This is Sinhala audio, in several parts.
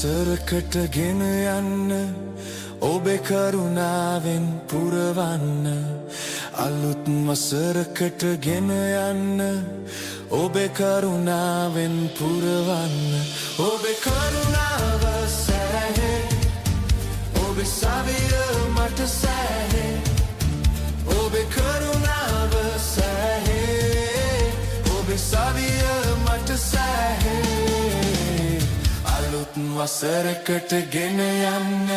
වසරකට ගෙන යන්න ඔබේ කරුණාවෙන් පුරවන්න අලුත් වසරකට ගෙන යන්න ඔබේ කරුණාවෙන් පුරවන්න ඔබේ කරුණාව සැරේ ඔබේ සවිය මට සැරේ ඔබේ කරුණාව සැරේ ඔබේ සවිය මට සැරේ අලුත් වසරකට ගෙන යන්න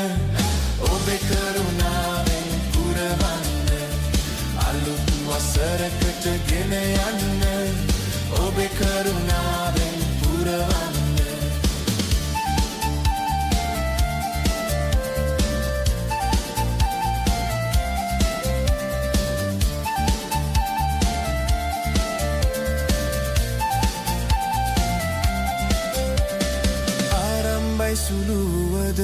ඔබේ කරුණාවෙන් පුරවන්න අලුත් වසරකට ගෙන යන්න ඔබේ කරුණාවෙන් පුරවන්න ආරම්භයි සුළුවද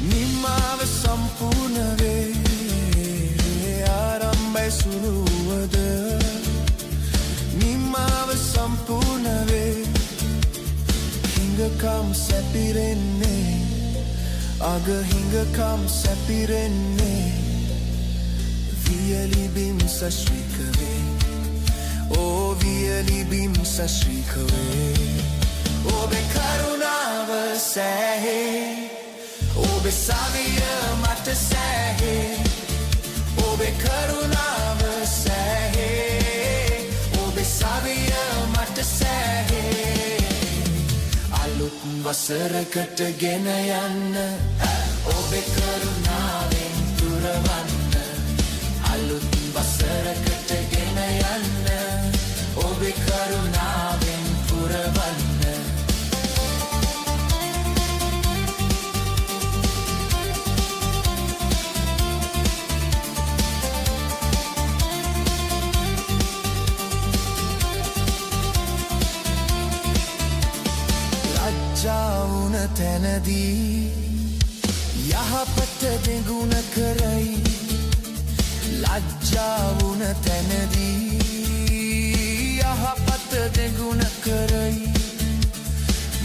නිමාව සම්පූර්ණ වේ ආරම්භයි සුළුවද නිමාව සම්පූර්ණ වේ හිඟකම් සැපිරෙන්නේ අග හිඟකම් සැපිරෙන්නේ වියලි බිම් සශ්‍රීක වේ ඕ වියලි බිම් සශ්‍රීක වේ ඔබේ කරුණාව සැහේ ඔබේ සවිය මට සැහේ ඔබේ කරුණාව සැහේ ඔබේ සවිය මට සැහේ අලුත් වසරකට ගෙන යන්න ඔබේ කරුණාවෙන් පුරවන්න අලුත් වසරකට ගෙන යන්න ඔබේ කරුණාවෙන් පුරවන්න ලජ්ජාවුන තැනදී යහපත දෙගුණ කරයි ලජ්ජාවුන තැනදී යහපත දෙගුණ කරයි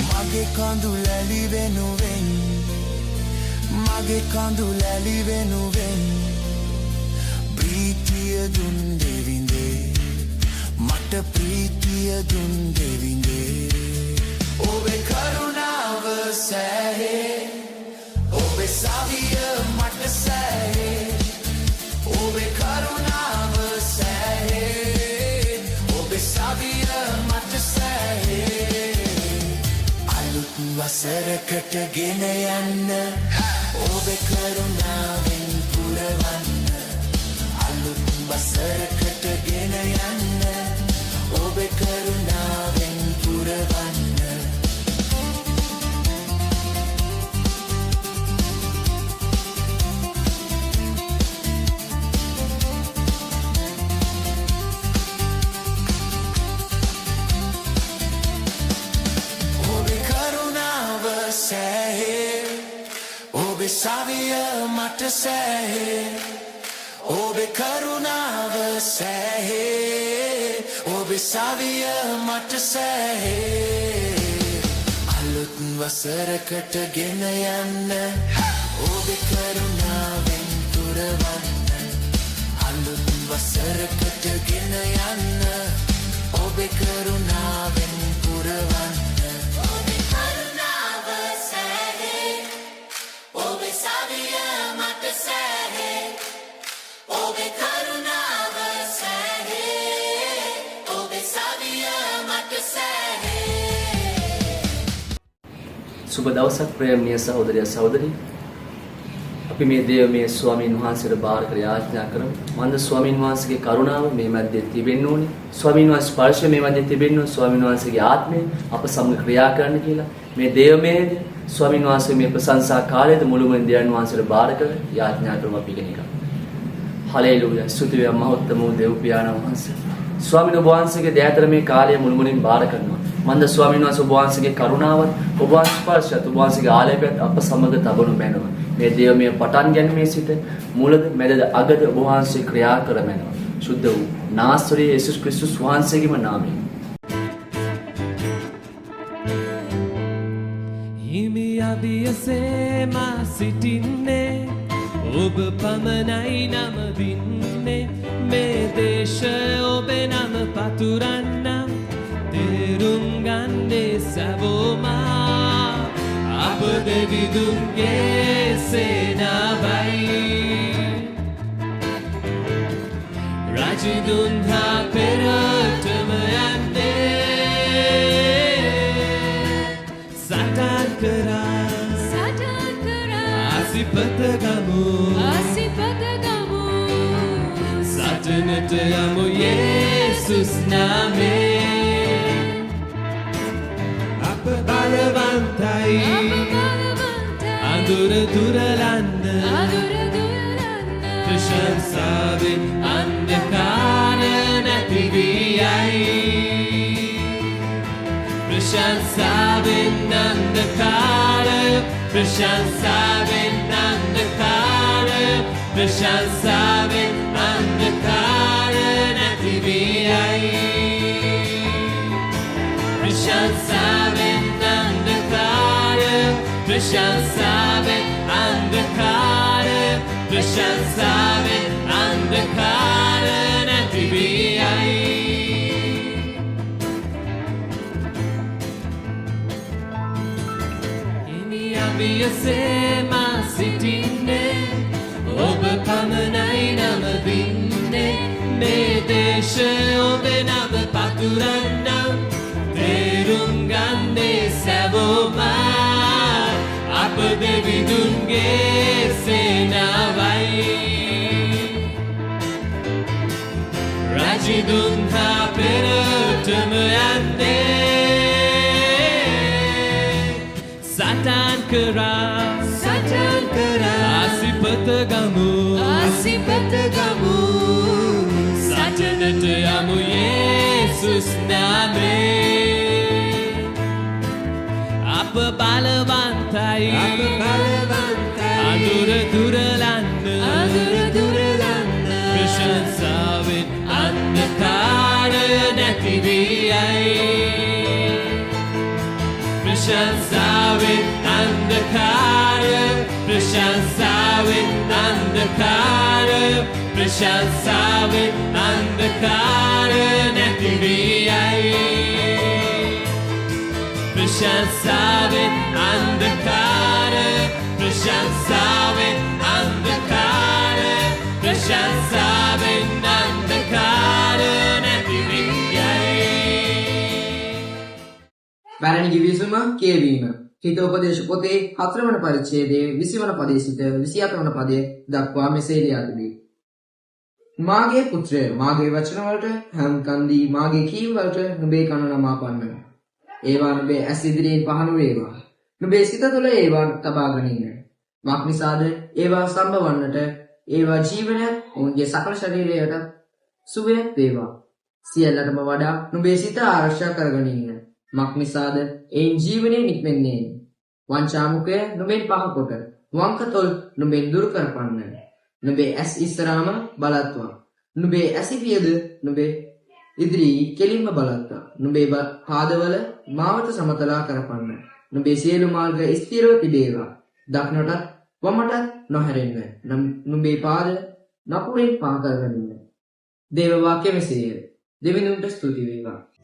මගේ කඳු ලැලි වෙනුවෙන් මගේ කඳු ලැලි වෙනුවෙන් ප්‍රීතිය දුන් දෙවිඳේ මට ප්‍රීතිය දුන් දෙවිඳේ ඔබේ කරුණාව සැරේ ඔබේ සවිය මට සැරේ ඔබේ කරුණාව සැරේ ඔබේ සවිය මට සැරේ අලුත් වසරකට ගෙන යන්න ඔබේ කරුණාවෙන් පුරවන්න අලුත් වසරකට ගෙන යන්න ඔබේ කරුණාවෙන් පුරවන්න ඔබේ සවිය මට සැහේ ඔබේ කරුණාව සැහේ ඔබේ සවිය මට සැහේ අලුත් වසරකට ගෙන යන්න ඔබේ කරුණාවෙන් පුරවන්න අලුත් වසරකට ගෙන යන්න ඔබේ කරුණාවෙන් පුරවන්න සුබ දවසක් ප්‍රේමණීය සහෝදරයා සහෝදරී අපි මේ දේවමය ස්වාමීන් වහන්සේට බාර කර යාඥා කරමු මන්ද ස්වාමීන් වහන්සේගේ කරුණාව මේ මැද්දේ තිබෙන්න ඕනේ ස්වාමීන් වහන්සේ ස්පර්ශය මේ මැද්දේ තිබෙන්න ඕනේ ස්වාමීන් වහන්සේගේ ආත්මය අප සමග ක්‍රියා කරන්න කියලා මේ දේවමයේද ස්වාමීන් වහන්සේ මේ ප්‍රශංසා කාලයේද මුළුමනින් දෙවියන් වහන්සේට බාර කර යාඥා කරමු අපි කෙනෙක් හලෙලූයා ස්තුති වේ මහෝත්තම දේව පියාණන් වහන්සේ ස්වාමීන් වහන්සේගේ දයාතර මේ කාලය මුළුමනින් බාර කරනවා මන්ද ස්වාමීන් වහන්සේ ඔබ වහන්සේගේ කරුණාවත් ඔබ වහන්සේ ස්පර්ශයත් ඔබ වහන්සේගේ ආලේපයත් අප සමග තබනු මැනව මේ දේවමය පටන් ගැනීමේ සිට මුලද මැදද අගද ඔබ වහන්සේ ක්‍රියා කර මැනව සුද්ධ වූ නාසරේ යේසුස් ක්‍රිස්තුස් වහන්සේගේම නාමයෙන් වියසේ මා සිටින්නේ ඔබ පමණයි නම දින්නේ මේ දේශය ඔබේ නම පතුරන්නම් තේරුම් ගන්නේ සැවොමා අප දෙවිදුන්ගේ සේනාවයි රජදුන් හා පෙරටම යන්නේ සටන් කරා ආසිපත ගමු සටනට යමු යේසුස් නාමයෙන් අප බලවන්තයි අඳුර දුරලන්න ප්‍රශංසාවෙන් අන්ධකාර නැති වී යයි ප්‍රශංසාවෙන් අන්ධකාර ප්‍රශංසාවෙන් අන්ධකාර ප්‍රශංසාවෙන් අන්ධකාර නැති වී යයි ප්‍රශංසාවෙන් අන්ධකාර ප්‍රශංසාවෙන් අන්ධකාර ප්‍රශංසාවෙන් අන්ධකාර නැති වී යයි වියසේ මා සිටින්නේ ඔබ පමණයි නම දින්නේ මේ දේශය ඔබේ නම පතුරන්නම් තේරුම් ගන්නේ සැවොමා අප දෙවිදුන්ගේ සේනාවයි රජදුන් හා පෙරටම යන්නේ සටන් කරා ආසිපත ගමු සටනට යමු යේසුස් නාමයෙන් අප බලවන්තයි අඳුර දුරලන්න ප්‍රශංසාවෙන් අන්ධකාරය නැති වී යයි ප්‍රශංසාවෙන් අන්ධකාර ප්‍රශංසාවෙන් අන්ධකාර ප්‍රශංසාවෙන් අන්ධකාර නැති වී යයි ප්‍රශංසාවෙන් අන්ධකාර ප්‍රශංසාවෙන් අන්ධකාර ප්‍රශංසාවෙන් අන්ධකාර නැති වී යයි බැරණි කිවිසුම කියවීම හිතෝපදේශ පොතේ 4 වන පරිච්ඡේදයේ 20 වන පදයේ සිට 28 වන පදයේ දක්වා මෙසේ ලියා තිබේ. මාගේ පුත්‍රය මාගේ වචන වලට හැම් කන්දී මාගේ කීම් වලට නුඹේ කන නමා පන්නව. ඒවා නුඹේ ඇස් ඉදිරියෙන් පහළ වේවා. නුඹේ සිත තුළ ඒවා තබා ගනින්න. මක් නිසාද ඒවා සම්බවන්නට ඒවා ජීවනයත් ඔවුන්ගේ සකල ශරීරයට සුවයක් වේවා. සියල්ලටම වඩා නුඹේ සිත ආරක්ෂා කරගනින්න. මක් නිසාද එයින් ජීවනය නික්මෙන්නේ. වංචාමුකය නුඹෙන් පහකොට වංකතොල් නුඹෙන් දුරු කරපන්න. නුඹේ ඇස් ඉස්සරාම බලත්වා. නුඹේ ඇසිපියද නුඹේ ඉදිරි කෙලින්ම බලත්වා. නුඹේ පාදවල මාවත සමතලා කරපන්න. නුඹේ සියලු මාර්ග ස්ථිරව තිබේවා. දක්නටත් වමටත් නොහැරෙන්න. නුඹේ පාද නපුරෙන් පහ කරගනින්න. දේව වාක්‍ය මෙසේය. දෙවිඳුන්ට ස්තුති වේවා.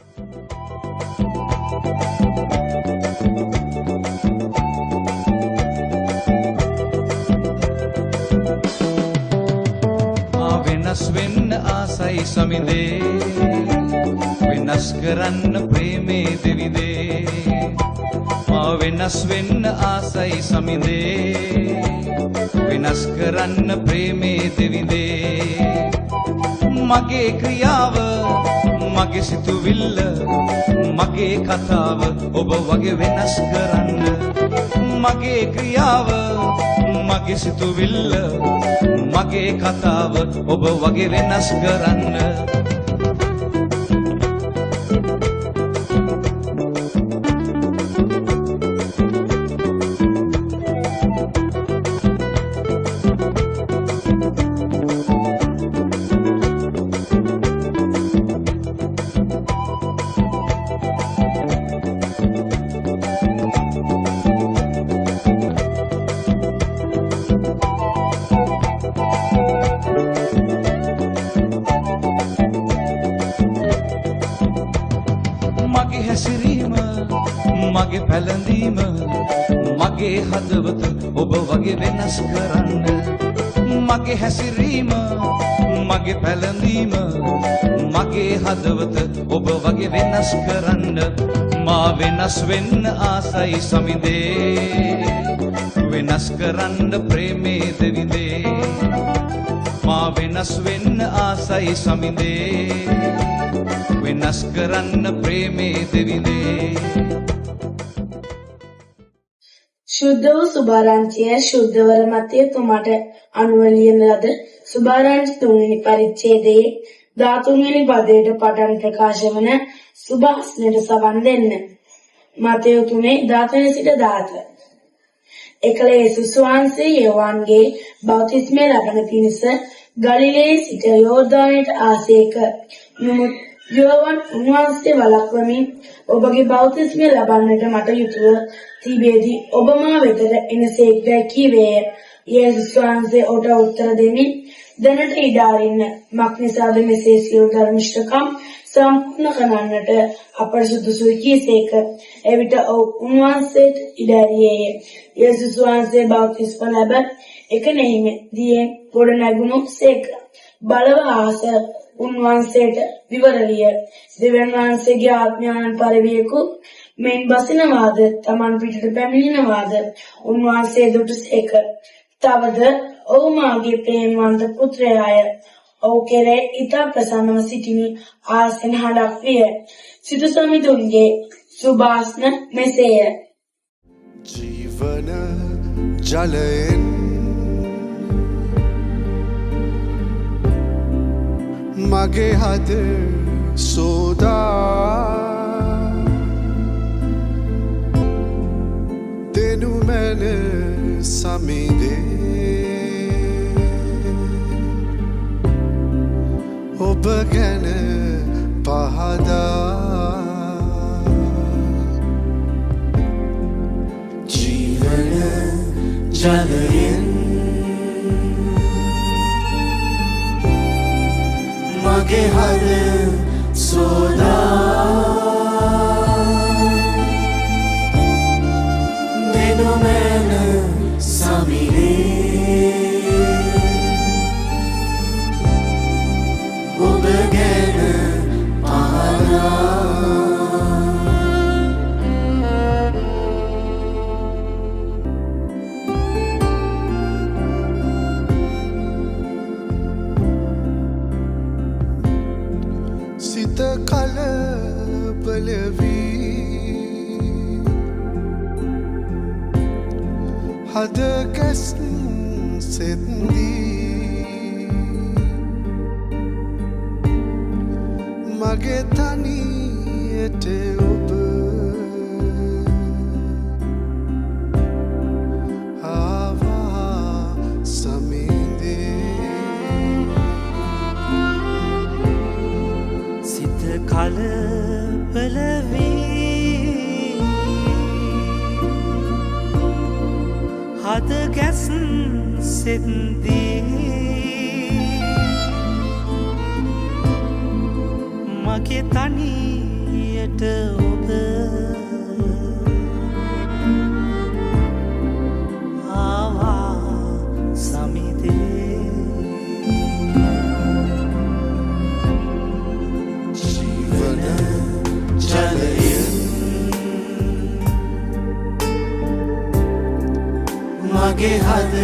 වෙනස් වෙන්න ආසයි සමිදේ වෙනස් කරන්න ප්‍රේමේ දෙවිදේ මා වෙනස් වෙන්න ආසයි සමිදේ වෙනස් කරන්න ප්‍රේමේ දෙවිදේ මගේ ක්‍රියාව මගේ සිතුවිල්ල මගේ කතාව ඔබ වගේ වෙනස් කරන්න මගේ ක්‍රියාව මගේ සිතුවිල්ල මගේ කතාව ඔබ වගේ වෙනස් කරන්න මගේ හැසිරීම මගේ පැළඳීම මගේ හදවත ඔබ වගේ වෙනස් කරන්න මගේ හැසිරීම මගේ පැළඳීම මගේ හදවත ඔබ වගේ වෙනස් කරන්න මා වෙනස් වෙන්න ආසයි සමිඳේ වෙනස් කරන්න ප්‍රේමේ දෙවිදේ මා වෙනස් වෙන්න ආසයි සමිඳේ වෙනස් කරන්න ප්‍රේමේ දෙවිදේ ශුද්ධ වූ සුභාරංචිය ශුද්ධවර මතයතුමාට අනුව ලියන ලද සුභාරංචි 3 වෙනි පරිච්ඡේදයේ 13 වෙනි පදයට පටන් ප්‍රකාශ වන සුභාස්නයට සවන් දෙන්න. මතය 3:13 සිට 17. එකල යේසුස් වහන්සේ යෝවාන්ගේ බෞතිස්මය ලබන පිණිස ගලිලයේ සිට යෝර්දානයට ආසේක. නමුත් යෝවාන් උන්වහන්සේ වළක්වමින් ඔබගේ බෞතිස්මය ලබන්නට මට යුතුව තිබේදී ඔබ මා වෙතට එනසේක්දැයි කීවේය. යේසුස් වහන්සේ ඔහුට උත්තර දෙමින් දැනට ඉඩ අරින්න මක්නිසාද මෙසේ සියලු ධර්මිෂ්ඨකම් සම්පූර්ණ කරන්නට අපට සුදුසුයි කීසේක. එවිට ඔහු උන්වහන්සේට ඉඩ ඇරියේය. යේසුස් වහන්සේ බෞතිස්ම ලැබ එකෙනෙහිම දියෙන් ගොඩ නැගුණු සේක. බලව ආස උන්වහන්සේට විවරලිය. දෙවියන් වහන්සේගේ ආඥාන් පරිවියකු මෙන් බසිනවාද තමන් පිටට පැමිණෙනවාද උන්වහන්සේ දුටුසේක. තවද ඔහු මාගේ ප්‍රේමවන්ත පුත්‍රයාය. ඔහු කෙරේ ඉතා ප්‍රසන්නව සිටිමි ආසෙන් හඬක් විය. සිටු සමිඳුන්ගේ සුභාස්න මෙසේය. ජීවන ජලයෙන් මගේ හද සෝදා දෙනු මැන සමිඳේ ඔබ ගැන පහදා ජීවන ජලයෙන් මගේ හද සෝදා දෙනු මැන සමිඳේ ඔබ ගැන පහදා සිත කලබල වී හද ගැස්න් සෙත්දී මගේ තනියට ඔබ ආවා සමිඳේ සිත කලබල වී හද ගැස්න් සෙත්දී මගේ තනියට ඔබ ආවා සමිඳේ ජීවන ජලයෙන් මගේ හද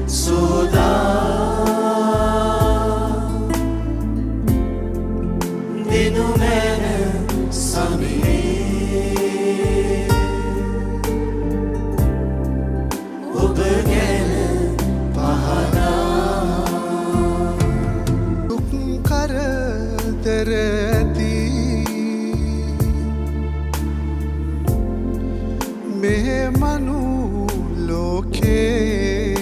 සෝදා දෙනු මැන සමිඳේ ඔබ ගැන පහදා දුක් කරදර ඇති මෙහෙමනු ලෝකේ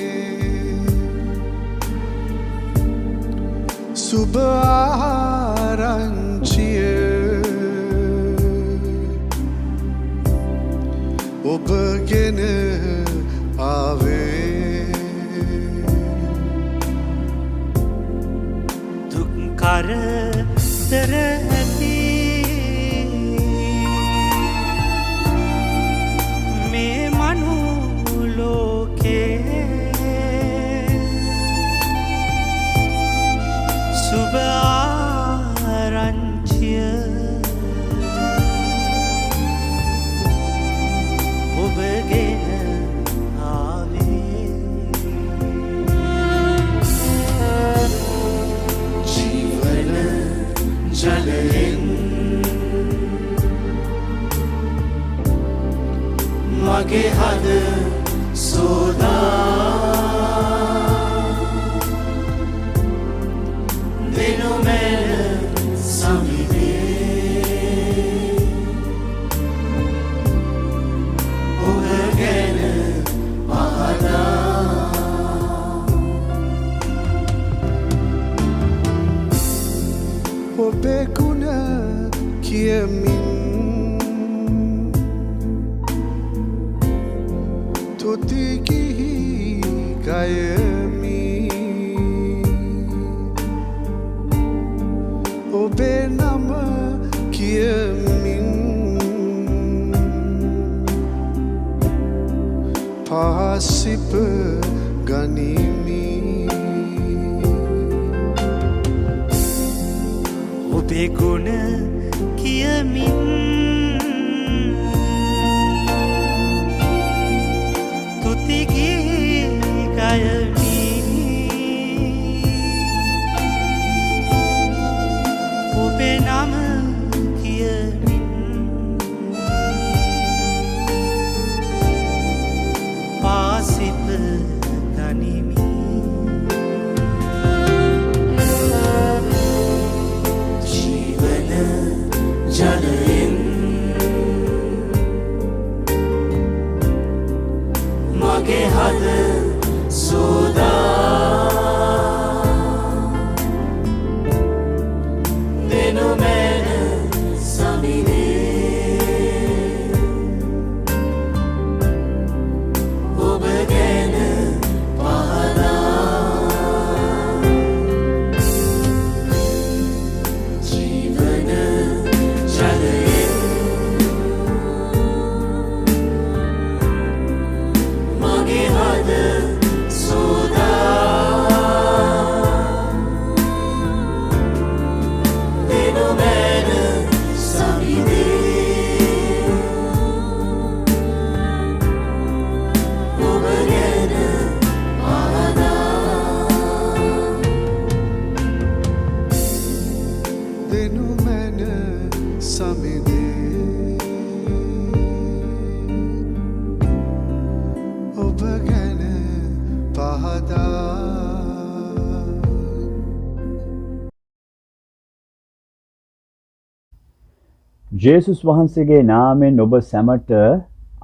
මගේ හද සෝදා දෙනු මැන සමිදේ ඔබ ගැන පහදා ඔබේ ගුණ කියමින් තුති කිහි ගයමි ඔබේ නම කියමින් පාසිප ගනිමි ඔබේ ගුණ කියමින් තුතිගී ගයමි ඔබේ නම කියමින් පාසිප ගනිමි ජීවන ජලයෙන් මගේ හද සෝදා දෙනු මැන සමිදේ ඔබ ගැන පහදා ජීවන ජලයෙන් මගේ හද සෝදා දෙනු මැන සමිදේ ඔබ ගැන පහදා දෙනු මැන සමිදේ ඔබ ගැන පහදා ජේසුස් වහන්සේගේ නාමයෙන් ඔබ සැමට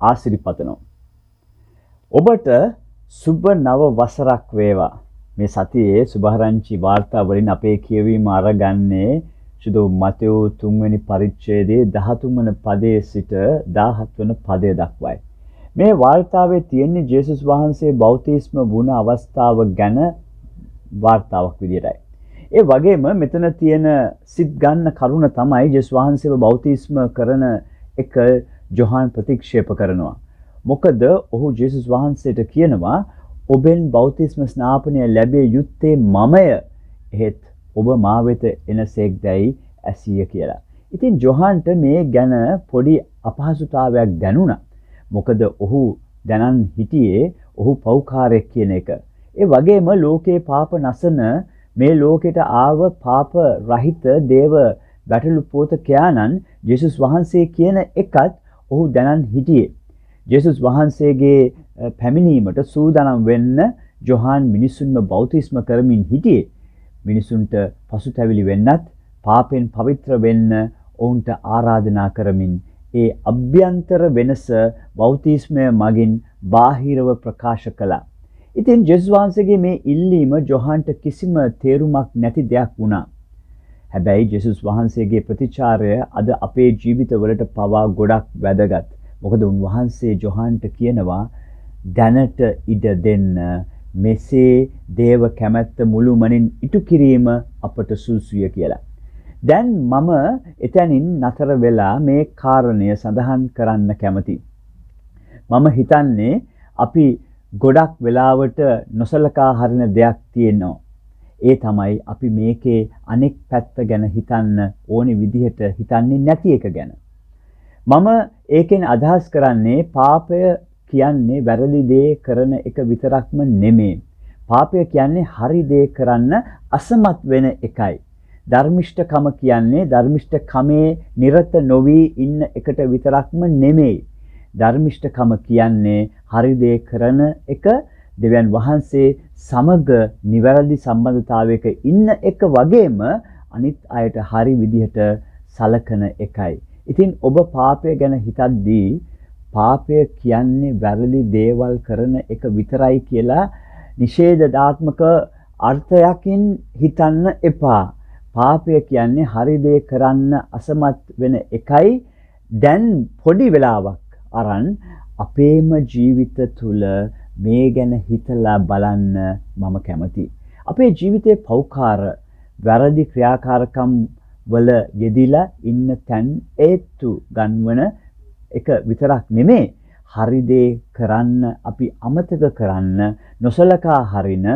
ආශිර්වාද. ඔබට සුබ නව වසරක් වේවා. මේ සතියේ සුභාරංචි වාර්තා වලින් අපේ කියවීම අරගන්නේ සුදු මතෙව් 3 වෙනි පරිච්ඡේදයේ 13 වන පදයේ සිට 17 වන පදය දක්වයි. මේ වාර්තාවේ තියෙන ජේසුස් වහන්සේ බෞතිස්ම වුණ අවස්ථාව ගැන වාර්තාවක් විදියටයි. ඒ වගේම මෙතන තියෙන සිත් ගන්න කරුණ තමයි ජේසුස් වහන්සේව බෞතිස්ම කරන එක ජොහාන් ප්‍රතික්ෂේප කරනවා. මොකද ඔහු ජේසුස් වහන්සේට කියනවා ඔබෙන් බෞතිස්ම ස්නාපනය ලැබිය යුත්තේ මමය. එහෙත් ඔබ මා වෙත එනසේක්දැයි ඇසිය කියලා. ඉතින් ජොහාන්ට මේ ගැන පොඩි අපහසුතාවයක් දැනුණා. මොකද ඔහු දැනන් හිටියේ ඔහු පෞකාරයෙක් කියන එක. ඒ වගේම ලෝකේ පාප නසන මේ ලෝකෙට ආව පාප රහිත දේව ගැටලු පෝතකයාණන් ජේසුස් වහන්සේ කියන එකත් ඔහු දැනන් හිටියේ. ජේසුස් වහන්සේගේ පැමිණීමට සූදානම් වෙන්න ජොහාන් මිනිසුන්ව බෞතිස්ම කරමින් හිටියේ. මිනිසුන්ට පසුතැවිලි වෙන්නත් පාපෙන් පවිත්‍ර වෙන්න ඔවුන්ට ආරාධනා කරමින් ඒ අභ්‍යන්තර වෙනස බෞතිස්මය මගින් බාහිරව ප්‍රකාශ කළා. ඉතින් ජේසුස් වහන්සේගේ මේ ඉල්ලීම ජොහාන්ට කිසිම තේරුමක් නැති දෙයක් වුණා. හැබැයි ජේසුස් වහන්සේගේ ප්‍රතිචාරය අද අපේ ජීවිතවලට පවා ගොඩක් වැදගත්. මොකද උන්වහන්සේ ජොහාන්ට කියනවා දැනට ඉඩ දෙන්න මෙසේ දේව කැමැත්ත මුළුමනින් ඉටු කිරීම අපට සුසුය කියලා. දැන් මම එතනින් නතර වෙලා මේ කාරණය සඳහන් කරන්න කැමතියි. මම හිතන්නේ අපි ගොඩක් වෙලාවට නොසලකා හරින දෙයක් තියෙනවා. ඒ තමයි අපි මේකේ අනෙක් පැත්ත ගැන හිතන්න ඕනි විදිහට හිතන්නේ නැති එක ගැන. මම ඒකෙන් අදහස් කරන්නේ පාපය කියන්නේ වැරදි දේ කරන එක විතරක්ම නෙමෙයි. පාපය කියන්නේ හරි දේ කරන්න අසමත් වෙන එකයි. ධර්මිෂ්ඨකම කියන්නේ ධර්මිෂ්ඨකමේ නිරත නොවි ඉන්න එකට විතරක්ම නෙමෙයි. ධර්මිෂ්ඨකම කියන්නේ හරි දේ කරන එක, දෙවියන් වහන්සේ සමග නිවැරදි සම්බන්ධතාවයක ඉන්න එක වගේම අනිත් අයට හරි විදිහට සලකන එකයි. ඉතින් ඔබ පාපය ගැන හිතද්දී පාපය කියන්නේ වැරදි දේවල් කරන එක විතරයි කියලා නිෂේධාත්මක අර්ථයකින් හිතන්න එපා. පාපය කියන්නේ හරි දේ කරන්න අසමත් වෙන එකයි. දැන් පොඩි වෙලාවක් අරන් අපේම ජීවිත තුල මේ ගැන හිතලා බලන්න මම කැමතියි. අපේ ජීවිතේ පෞකාර වැරදි ක්‍රියාකාරකම් වල යෙදිලා ඉන්න තැන් ඒත්තු ගන්වන එක විතරක් නෙමෙයි, හරි දේ කරන්න අපි අමතක කරන්න, නොසලකා හරින,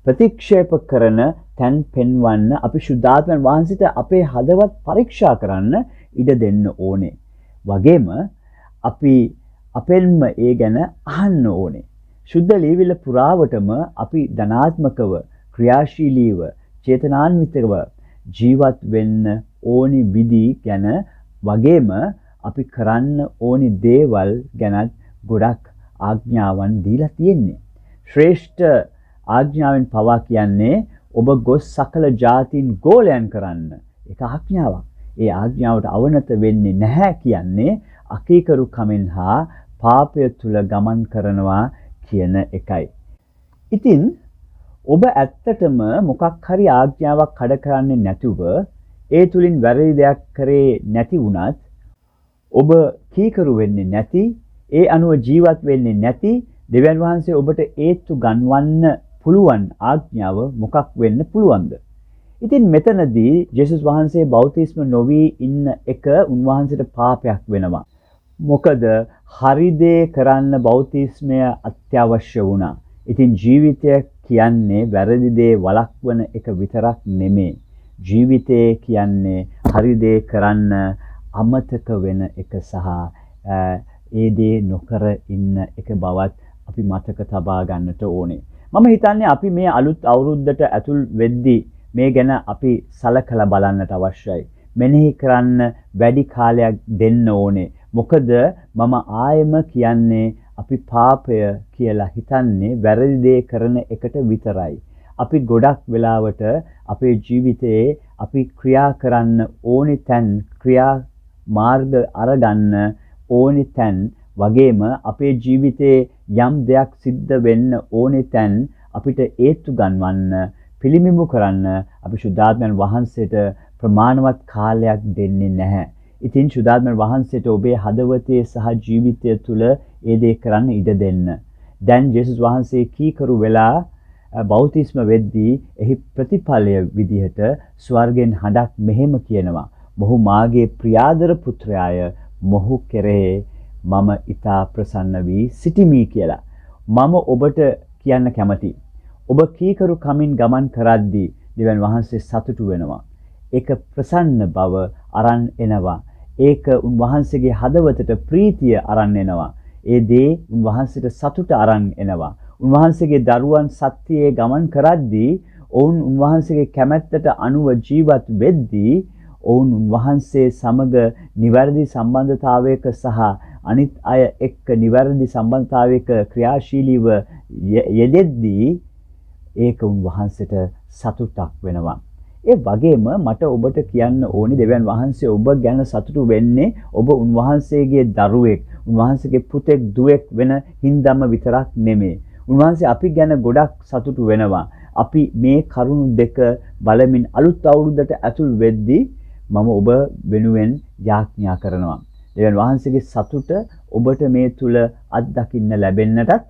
ප්‍රතික්ෂේප කරන තැන් පෙන්වන්න අපි ශුද්ධාත්මයන් වහන්සේට අපේ හදවත් පරීක්ෂා කරන්න ඉඩ දෙන්න ඕනේ. වගේම අපි අපෙන්ම ඒ ගැන අහන්න ඕනේ. ශුද්ධ ලීවිල පුරාවටම අපි ධනාත්මකව, ක්‍රියාශීලීව, චේතනාන්විතව ජීවත් වෙන්න ඕනි විදි ගැන වගේම අපි කරන්න ඕනි දේවල් ගැනත් ගොඩක් ආඥාවන් දීලා තියෙන්නේ. ශ්‍රේෂ්ඨ ආඥාවෙන් පවා කියන්නේ ඔබ ගොස් සකල ජාතීන් ගෝලයන් කරන්න. ඒක ආඥාවක්. ඒ ආඥාවට අවනත වෙන්නේ නැහැ කියන්නේ අකීකරු කමෙන් හා පාපය තුල ගමන් කරනවා කියන එකයි. ඉතින් ඔබ ඇත්තටම මොකක් හරි ආඥාවක් කඩ කරන්නේ නැතුව ඒ තුලින් වැරදි දෙයක් කරේ නැති වුණත්, ඔබ කීකරු වෙන්නේ නැති, ඒ අනුව ජීවත් වෙන්නේ නැති, දෙවියන් වහන්සේ ඔබට ඒත්තු ගන්වන්න පුළුවන් ආඥාව මොකක් වෙන්න පුළුවන්ද? ඉතින් මෙතනදී ජේසුස් වහන්සේ බෞතිස්ම නොවි ඉන්න එක උන්වහන්සේට පාපයක් වෙනවා. මොකද හරි දේ කරන්න බෞතිස්මය අත්‍යවශ්‍ය වුණා. ඉතින් ජීවිතය කියන්නේ වැරදි දේ වළක්වන එක විතරක් නෙමෙයි. ජීවිතය කියන්නේ හරි දේ කරන්න අමතක වෙන එක සහ ඒ දේ නොකර ඉන්න එක බවත් අපි මතක තබා ගන්නට ඕනේ. මම හිතන්නේ අපි මේ අලුත් අවුරුද්දට ඇතුල් වෙද්දී මේ ගැන අපි සලකලා බලන්නට අවශ්‍යයි. මෙනෙහි කරන්න වැඩි කාලයක් දෙන්න ඕනේ. මොකද මම ආයෙම කියන්නේ අපි පාපය කියලා හිතන්නේ වැරදි දේ කරන එකට විතරයි. අපි ගොඩක් වෙලාවට අපේ ජීවිතයේ අපි ක්‍රියා කරන්න ඕනි තැන්, ක්‍රියා මාර්ග අරගන්න ඕනි තැන් වගේම අපේ ජීවිතයේ යම් දෙයක් සිද්ධ වෙන්න ඕනි තැන් අපිට ඒත්තු ගන්වන්න, පිළිඹු කරන්න අපි ශුද්ධාත්මයන් වහන්සේට ප්‍රමාණවත් කාලයක් දෙන්නේ නැහැ. ඉතින් ශුද්ධාත්මයන් වහන්සේට ඔබේ හදවතේ සහ ජීවිතය තුළ ඒ දේ කරන්න ඉඩ දෙන්න. දැන් ජේසුස් වහන්සේ කීකරු වෙලා බෞතිස්ම වෙද්දී එහි ප්‍රතිඵලය විදිහට ස්වර්ගෙන් හඬක් මෙහෙම කියනවා: "මොහු මාගේ ප්‍රියාදර පුත්‍රයාය, මොහු කෙරෙහි මම ඊතා ප්‍රසන්න වී සිටිමි" කියලා. මම ඔබට කියන්න කැමතියි. ඔබ කීකරු කමින් ගමන් කරද්දී දෙවියන් වහන්සේ සතුටු වෙනවා. ඒක ප්‍රසන්න බව අරන් එනවා. ඒක උන්වහන්සේගේ හදවතට ප්‍රීතිය අරන් එනවා. ඒ දේ උන්වහන්සේට සතුට අරන් එනවා. උන්වහන්සේගේ දරුවන් සත්‍යයේ ගමන් කරද්දී ඔවුන් උන්වහන්සේගේ කැමැත්තට අනුව ජීවත් වෙද්දී ඔවුන් උන්වහන්සේ සමග නිවැරදි සම්බන්ධතාවයක සහ අනිත් අය එක්ක නිවැරදි සම්බන්ධතාවයක ක්‍රියාශීලීව යෙදෙද්දී ඒක උන්වහන්සේට සතුටක් වෙනවා. ඒ වගේම මට ඔබට කියන්න ඕනි දෙවියන් වහන්සේ ඔබ ගැන සතුටු වෙන්නේ ඔබ උන්වහන්සේගේ දරුවෙක්, උන්වහන්සේගේ පුතෙක්, දුවෙක් වෙන හින්දාම විතරක් නෙමෙයි. උන්වහන්සේ අපි ගැන ගොඩක් සතුටු වෙනවා. අපි මේ කරුණු දෙක බලමින් අලුත් අවුරුද්දට ඇතුල් වෙද්දී මම ඔබ වෙනුවෙන් යාඥා කරනවා. දෙවියන් වහන්සේගේ සතුට ඔබට මේ තුල අත්දකින්න ලැබෙන්නටත්,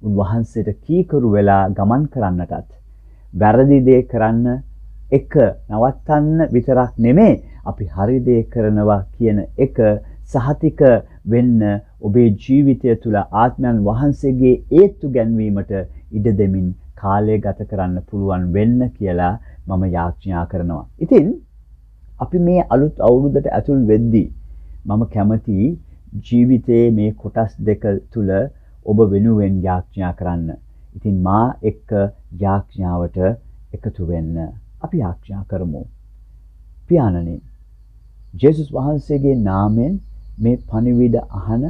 උන්වහන්සේට කීකරු වෙලා ගමන් කරන්නටත්, වැරදි දේ කරන්න එක නවත්තන්න විතරක් නෙමෙයි, අපි හරි දේ කරනවා කියන එක සහතික වෙන්න ඔබේ ජීවිතය තුළ ආත්මයන් වහන්සේගේ ඒත්තු ගැන්වීමට ඉඩ දෙමින් කාලය ගත කරන්න පුළුවන් වෙන්න කියලා මම යාඥා කරනවා. ඉතින් අපි මේ අලුත් අවුරුද්දට ඇතුල් වෙද්දී මම කැමතියි ජීවිතයේ මේ කොටස් දෙක තුල ඔබ වෙනුවෙන් යාඥා කරන්න. ඉතින් මා එක්ක යාඥාවට එකතු වෙන්න අපි යාඥා කරමු. පියාණනි, ජේසුස් වහන්සේගේ නාමයෙන් මේ පණිවිඩ අහන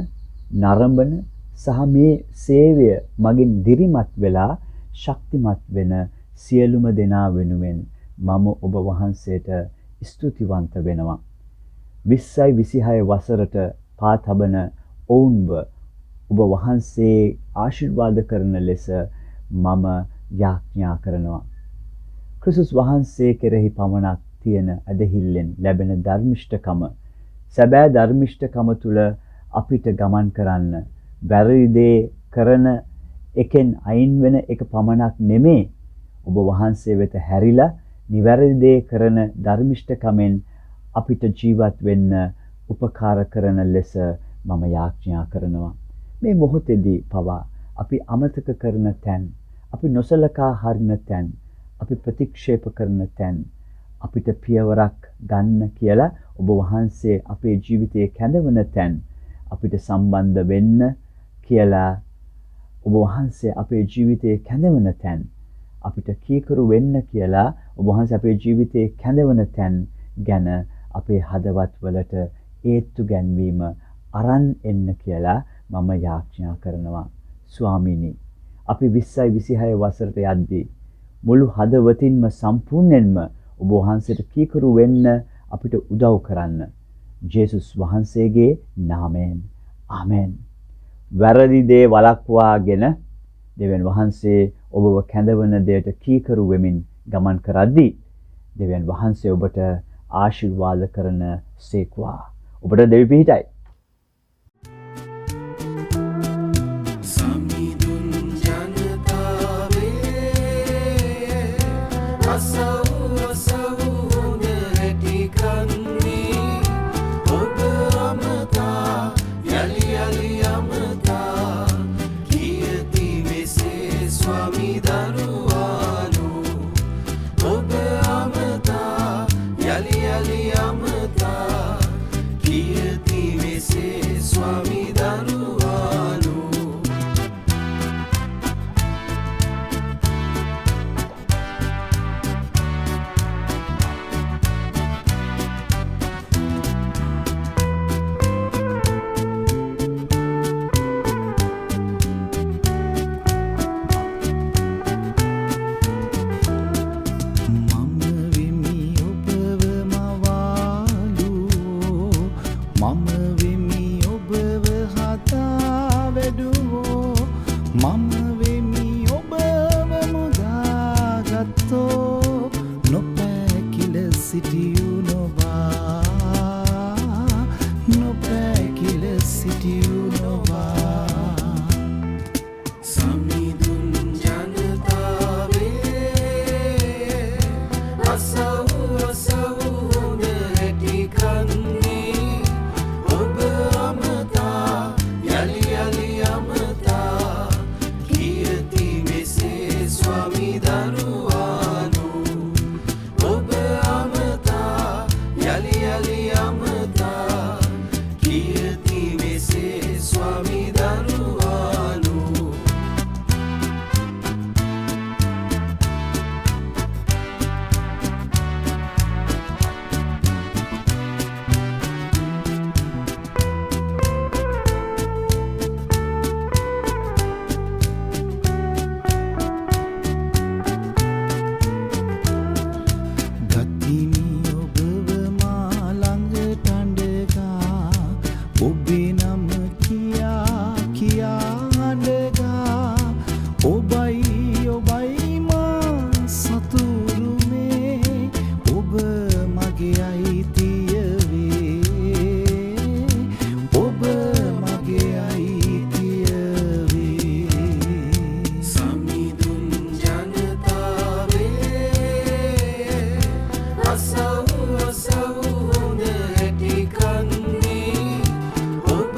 නරඹන සහ මේ සේවය මගින් දිරිමත් වෙලා ශක්තිමත් වෙන සියලුම දෙනා වෙනුවෙන් මම ඔබ වහන්සේට ස්තුතිවන්ත වෙනවා. 20යි 26 වසරට පා තබන ඔවුන්ව ඔබ වහන්සේ ආශිර්වාද කරන ලෙස මම යාඥා කරනවා. ක්‍රිස්තුස් වහන්සේ කෙරෙහි පමණක් තියෙන ඇදහිල්ලෙන් ලැබෙන ධර්මිෂ්ඨකම සැබෑ ධර්මිෂ්ඨකම තුල අපිට ගමන් කරන්න වැරදි දේ කරන එකෙන් අයින් වෙන එක පමණක් නෙමේ ඔබ වහන්සේ වෙත හැරිලා නිවැරදි දේ කරන ධර්මිෂ්ඨකමෙන් අපිට ජීවත් වෙන්න උපකාර කරන ලෙස මම යාඥා කරනවා. මේ මොහොතේදී පවා අපි අමතක කරන තැන්, අපි නොසලකා හරින තැන්, අපි ප්‍රතික්ෂේප කරන තැන් අපිට පියවරක් ගන්න කියලා ඔබ වහන්සේ අපේ ජීවිතයේ කැඳවන තැන් අපිට සම්බන්ධ වෙන්න කියලා ඔබ වහන්සේ අපේ ජීවිතයේ කැඳවන තැන් අපිට කීකරු වෙන්න කියලා ඔබ වහන්සේ අපේ ජීවිතයේ කැඳවන තැන් ගැන අපේ හදවත් වලට ඒත්තු ගැන්වීම අරන් එන්න කියලා මම යාඥා කරනවා. ස්වාමීනි, අපි 20යි 26 වසරට යද්දී මුළු හදවතින්ම සම්පූර්ණයෙන්ම ඔබ වහන්සේට කීකරු වෙන්න අපිට උදව් කරන්න. ජේසුස් වහන්සේගේ නාමයෙන්. ආමෙන්. වැරදි දේ වළක්වාගෙන දෙවියන් වහන්සේ ඔබව කැඳවන දෙයට කීකරු වෙමින් ගමන් කරද්දී දෙවියන් වහන්සේ ඔබට ආශිර්වාද කරන සේක්වා. ඔබට දෙවි පිහිටයි. සමිඳුන් ජනතාවේ අසව් අසව් හොඳ හැටි කන්නේ ඔබ අමතා යලි යලි අමතා කියති මෙසේ ස්වාමි දරුවානෝ ඔබ අමතා යලි යලි අමතා කියති මෙසේ ස්වාමි දරුවානෝ මම වෙමි ඔබව මවාලුවෝ මම වෙමි ඔබව හදා වැඩුවෝ මම වෙමි ඔබව මුදාගත්තෝ නොපැකිල සිටියු නොබා නොපැකිල සිටියු නොබා සමිඳුන් ජනතාවේ අසව් අසව් හොඳ හැටි කන්නේ ඔබ අමතා යලි යලි අමතා කියති මෙසේ ස්වාමි දරුවානෝ ඔබ අමතා යලි යලි අමතා කියති මෙසේ ස්වාමි දරුවානෝ ගතිමි ඔබව මා ළඟට අඬගා ඔබේ නම කියා කියා අඬගා ඔබයි ඔබයි මා සතුරුමේ ඔබ මගේ අයිතිය වේ ඔබ මගේ අයිතිය වේ සමිඳුන් ජනතාවේ අසව් අසව් හොඳ හැටි කන්නේ ඔබ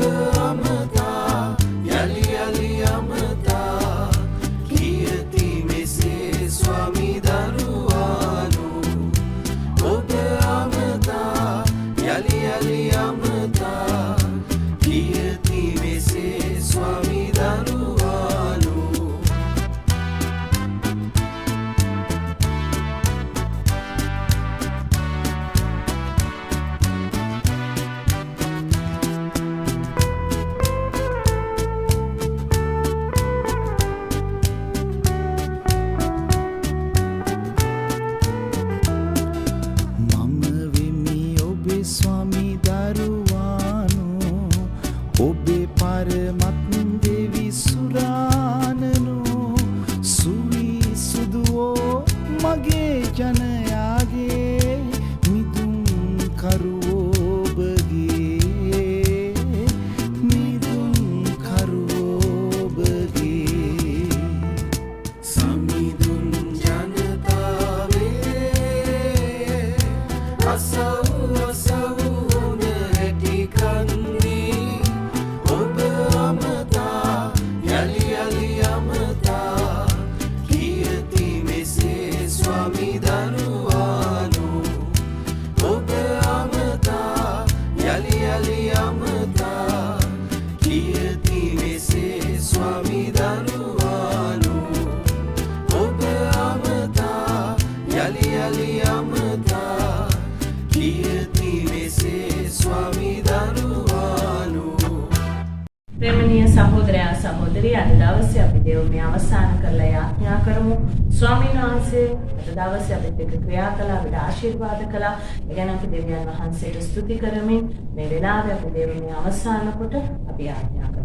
අද දවසේ අපි දෙව්මිය අවසන් කරලා යාඥා කරමු. ස්වාමීන් වහන්සේ අද දවසේ අපිට එක ක්‍රියා කළා, අපිට ආශිර්වාද කළා. ඒ ගැන අපි දෙවියන් වහන්සේට ස්තුති කරමින් මේ වෙලාවේ අපි දෙව්මිය අවසන් කොට අපි යාඥා කරමු.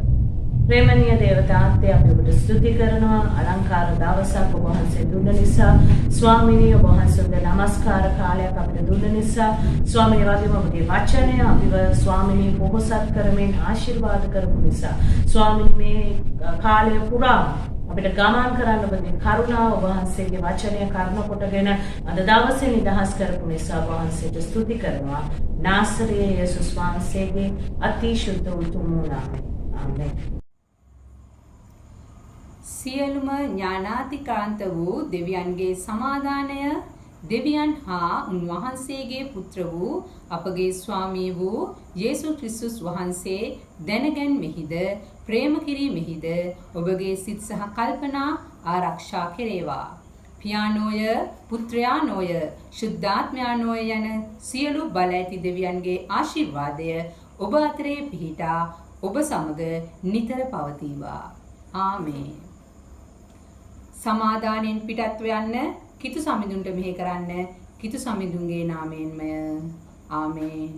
ප්‍රේමණීය දේවතාත්ය අපි ඔබට ස්තුති කරනවා. අලංකාර දවසක් ඔබ වහන්සේ දුන්න නිසා, ස්වාමීනි ඔබ වහන්සේට නමස්කාර කාලයක් අපිට දුන්න නිසා, ස්වාමීනි වගේම ඔබගේ වචනය අපිව ස්වාමීනි පොහොසත් කරමින් ආශිර්වාද කරපු නිසා, ස්වාමීනි මේ කාලය පුරා අපිට ගමන් කරන්න ඔබගේ කරුණාව ඔබ වහන්සේගේ වචනය කරන කොටගෙන අද දවසේ නිදහස් කරපු නිසා ඔබ වහන්සේට ස්තුති කරනවා. නාසරයේ යේසුස් වහන්සේගේ අතිශුද්ධ උතුම් නාමයෙන්. ආමේන්. සියලුම ඥානාතිකාන්ත වූ දෙවියන්ගේ සමාදානය, දෙවියන් හා උන්වහන්සේගේ පුත්‍ර වූ අපගේ ස්වාමී වූ යේසුස් ක්‍රිස්තුස් වහන්සේ දැනගැන්මෙහිද ප්‍රේම කිරීමෙහිද ඔබගේ සිත් සහ කල්පනා ආරක්ෂා කෙරේවා. පියානෝය, පුත්‍රයානෝය, ශුද්ධාත්මයානෝය යන සියලු බල ඇති දෙවියන්ගේ ආශිර්වාදය ඔබ අතරේ පිහිටා ඔබ සමග නිතර පවතිවා. ආමේන්. සමාදානෙන් පිටත්ව යන්න, කිතු සමිඳුන්ට මෙහෙ කරන්න, කිතු සමිඳුන්ගේ නාමයෙන්මය. ආමේන්.